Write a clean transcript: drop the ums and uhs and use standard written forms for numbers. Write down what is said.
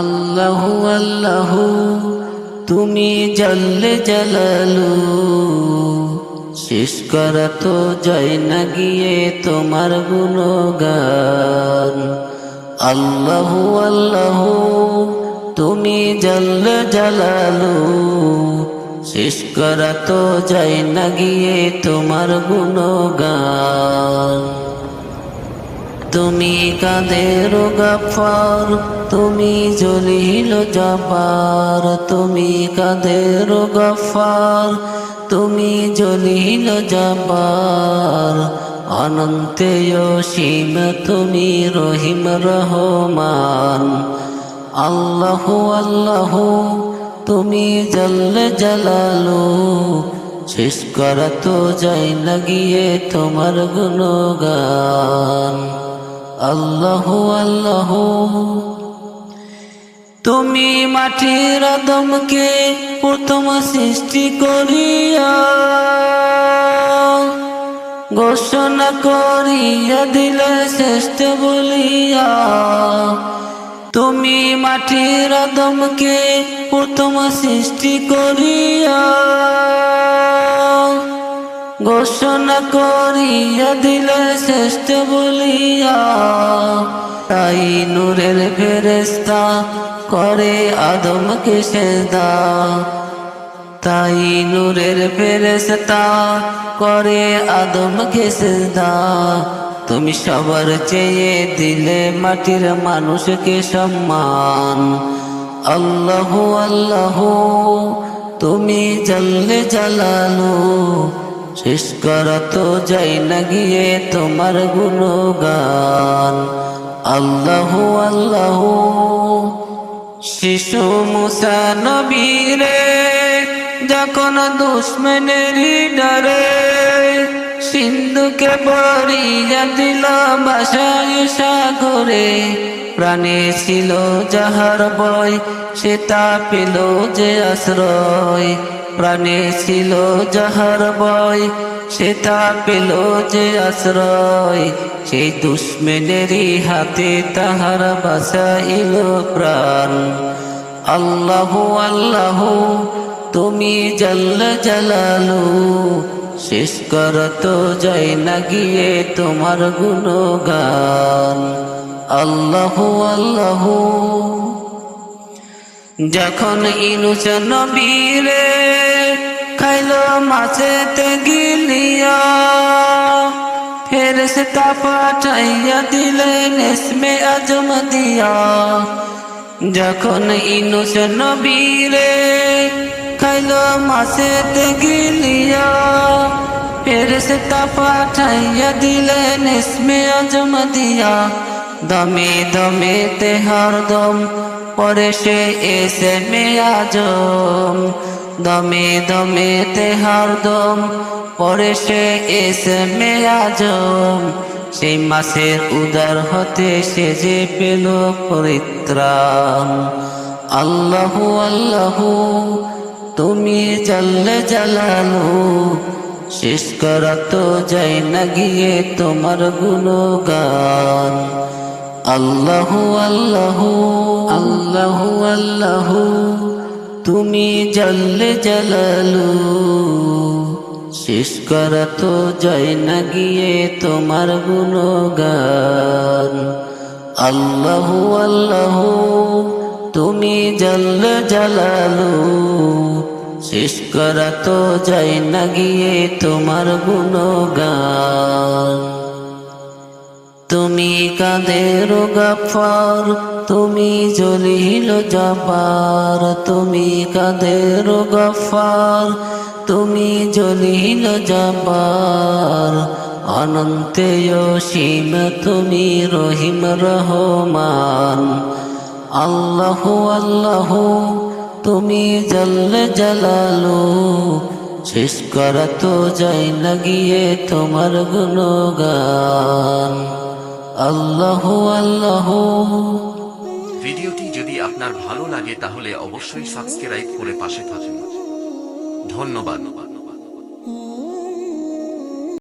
আল্লাহু আল্লাহু তুমি জাল্লে জালালু, শেষ করা তো যায় না গিয়ে তোমার গুণগান। আল্লাহু আল্লাহু তুমি জাল্লে জালালু, শেষ করা তো যায় না গিয়ে তোমার গুণগান। তুমি কাদের গফফার, তুমি জলিল জব্বার, তুমি কাদের গফফার, তুমি জলিল জব্বার। অনন্তে অসীম তুমি রহিম রহমান। আল্লাহু আল্লাহু তুমি জাল্লে জালালু, শেষ করা তো যায় না গিয়ে তোমার গুণগান। আল্লাহু আল্লাহু তুমি মাটির আদমকে প্রথম সৃষ্টি করিয়া ঘোষণা করিয়া দিলে শ্রেষ্ঠ বলিয়া। তুমি মাটির আদমকে প্রথম সৃষ্টি করিয়া ঘোষণা করিয়া দিলে শ্রেষ্ঠ বলিয়া। তাই নূরের ফেরেশতা করে আদমকে সেজদা, তাই নূরের ফেরেশতা করে আদমকে সেজদা। তুমি সবার চেয়ে দিলে মাটির মানুষকে সম্মান। আল্লাহু আল্লাহু তুমি জাল্লে জালালু, শেষ করা তো যায় না গিয়ে তোমার গুণগান। আল্লাহু আল্লাহু শিশু মুসা নবীরে যখন দুশ্মনেরই ডরে সিন্ধুকে ভরিয়া দিল ভাসায় সাগরে। প্রাণে ছিল যাহার ভয় সে তা পেল যে আশ্রয়, প্রাণে ছিল যাহার ভয় সে তা পেল যে আশ্রয়। সেই দুশ্মনেরই হাতে তাহার বাঁচাইল প্রাণ। আল্লাহু আল্লাহু তুমি জাল্লে জালালু, শেষ করা তো যায় না গিয়ে তোমার গুণগান। আল্লাহু আল্লাহু যখন ইউনূস নবীরে খাইল মাছেতে গিলিয়া ফেরেশতা পাঠাইয়া দিলেন ইসমে আজম দিয়া। যখন ইউনূস নবীরে খাইল মাছেতে গিলিয়া ফেরেশতা পাঠাইয়া দিলেন ইসমে আজম দিয়া। দমে দমে তে হরদম পরে সে ইসমে আজম, দমে দমে তে হরদম পরে সে ইসমে আজম। সেই মাছের উদর হতে সে যে পেল পরিত্রাণ। আল্লাহু আল্লাহু তুমি জাল্লে জালালু, শেষ করা তো যায় না গিয়ে তোমার গুণগান। আল্লাহু আল্লাহু আল্লাহু আল্লাহু তুমি জাল্লে জালালু, শেষ করা তো যায় না গিয়ে তোমার গুণগান। আল্লাহু আল্লাহু তুমি জাল্লে জালালু, শেষ করা তো যায় না গিয়ে তোমার গুণগান। তুমি কাদের গফফার, তুমি জলিল জব্বার, তুমি কাদের গফফার, তুমি জলিল জব্বার। অনন্তে অসীম তুমি রহিম রহমান। আল্লাহু আল্লাহু তুমি জাল্লে জালালু, শেষ করা তো যায় না গিয়ে তোমার গুণগান। আল্লাহু আল্লাহু ভিডিওটি যদি আপনার ভালো লাগে তাহলে অবশ্যই সাবস্ক্রাইব করে পাশে থাকুন। ধন্যবাদ।